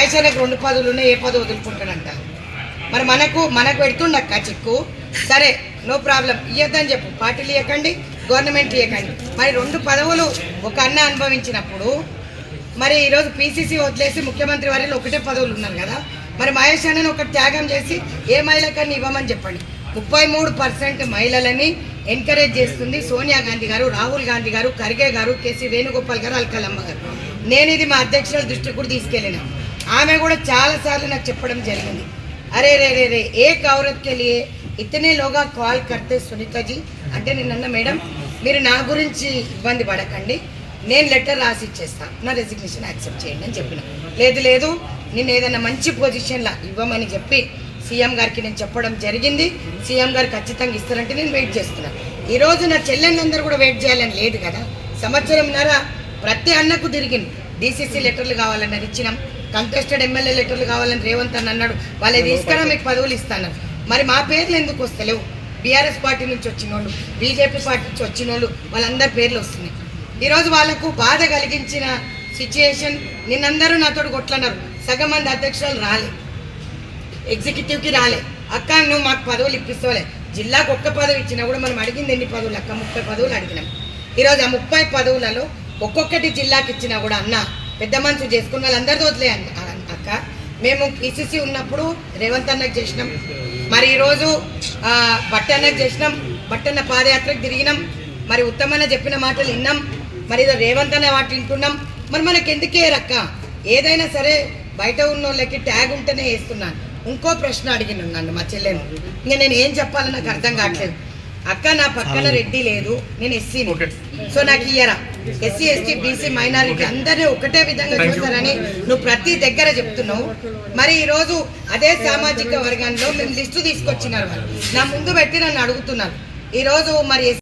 మహేశ్వరకు 2 పదవులు ఉన్నాయి, ఏ పదవి వదులుకుంటాడంటారు. మరి మనకు పెడుతుండక్క చిక్కు, సరే నో ప్రాబ్లం, ఇవ్వద్దని చెప్పు, పార్టీలు ఇవ్వకండి, గవర్నమెంట్ ఇవ్వకండి. మరి 2 పదవులు ఒక అన్న అనుభవించినప్పుడు మరి ఈరోజు పీసీసీ వదిలేసి ముఖ్యమంత్రి వారిలో ఒకటే పదవులు ఉన్నారు కదా, మరి మహేష్ అన్నని ఒక త్యాగం చేసి ఏ మహిళకన్నా ఇవ్వమని చెప్పండి. 33% మహిళలని ఎంకరేజ్ చేస్తుంది సోనియా గాంధీ గారు, రాహుల్ గాంధీ గారు, ఖర్గే గారు, కేసీ వేణుగోపాల్ గారు, అల్కలమ్మ గారు. నేను ఇది మా అధ్యక్షుల దృష్టికి కూడా తీసుకెళ్ళిన, ఆమె కూడా చాలాసార్లు నాకు చెప్పడం జరిగింది, అరే రే రే రే एक औरत के लिए इतने लोग कॉल करते सुनीता जी అంటే నిన్న మేడం మీరు నా గురించి ఇబ్బంది పడకండి, నేను లెటర్ రాసి ఇచ్చేస్తా, నా రెసిగ్నేషన్ యాక్సెప్ట్ చేయండి అని చెప్పిన. లేదు నేను ఏదైనా మంచి పొజిషన్లో ఇవ్వమని చెప్పి సీఎం గారికి నేను చెప్పడం జరిగింది. సీఎం గారు ఖచ్చితంగా ఇస్తారంటే నేను వెయిట్ చేస్తున్నాను. ఈరోజు నా చెల్లెళ్ళందరూ కూడా వెయిట్ చేయాలని లేదు కదా, సంవత్సరంన్నర ప్రతి అన్నకు తిరిగింది. డీసీసీ లెటర్లు కావాలని ఇచ్చినాం, కంటెస్టెడ్ ఎమ్మెల్యే లెటర్లు కావాలని రేవంత్ అని అన్నాడు, వాళ్ళే తీసుకురా మీకు పదవులు ఇస్తాను. మరి మా పేర్లు ఎందుకు వస్తలేవు? బీఆర్ఎస్ పార్టీ నుంచి వచ్చిన వాళ్ళు, బీజేపీ పార్టీ నుంచి వచ్చిన వాళ్ళు, వాళ్ళందరి పేర్లు వస్తున్నాయి. ఈరోజు వాళ్ళకు బాధ కలిగించిన సిచ్యుయేషన్, నిన్నందరూ నాతో కొట్లన్నారు, సగం మంది అధ్యక్షులు రాలే, ఎగ్జిక్యూటివ్కి రాలే, అక్క నువ్వు మాకు పదవులు ఇప్పిస్తావులే, జిల్లాకు ఒక్క పదవి ఇచ్చినా కూడా మనం అడిగింది ఎన్ని పదవులు అక్క? 30 పదవులు అడిగినాం. ఈరోజు ఆ 30 పదవులలో ఒక్కొక్కటి జిల్లాకి ఇచ్చినా కూడా అన్న పెద్ద మనసు చేసుకున్న వాళ్ళందరితో వదిలే అక్క. మేము పీసీసీ ఉన్నప్పుడు రేవంత్ అన్నకు చేసినాం, మరి ఈరోజు బట్టన్నకు చేసినాం, బట్టన్న పాదయాత్రకు తిరిగినాం, మరి ఉత్తమన్న చెప్పిన మాటలు విన్నాం, మరి ఇదో రేవంత్ అన్న వాటి వింటున్నాం. మరి మనకు ఎందుకే రక్క? ఏదైనా సరే బయట ఉన్న వాళ్ళకి ట్యాగ్ ఉంటేనే వేస్తున్నాను. ఇంకో ప్రశ్న అడిగిన నన్ను మా చెల్లెను, ఇంకా నేను ఏం చెప్పాలో నాకు అర్థం కావట్లేదు. అక్క నా పక్కన రెడ్డి లేదు, నేను ఎస్సీని, సో నాకు ఇయ్యరా? ఎస్సీ ఎస్టీ బీసీ మైనారిటీ అందరినీ ఒకటే విధంగా చూస్తారని నువ్వు ప్రతి దగ్గర చెప్తున్నావు. మరి ఈరోజు అదే సామాజిక వర్గంలో మేము లిస్టు తీసుకొచ్చినారు, వాళ్ళు నా ముందు పెట్టి నన్ను అడుగుతున్నారు. ఈరోజు మరి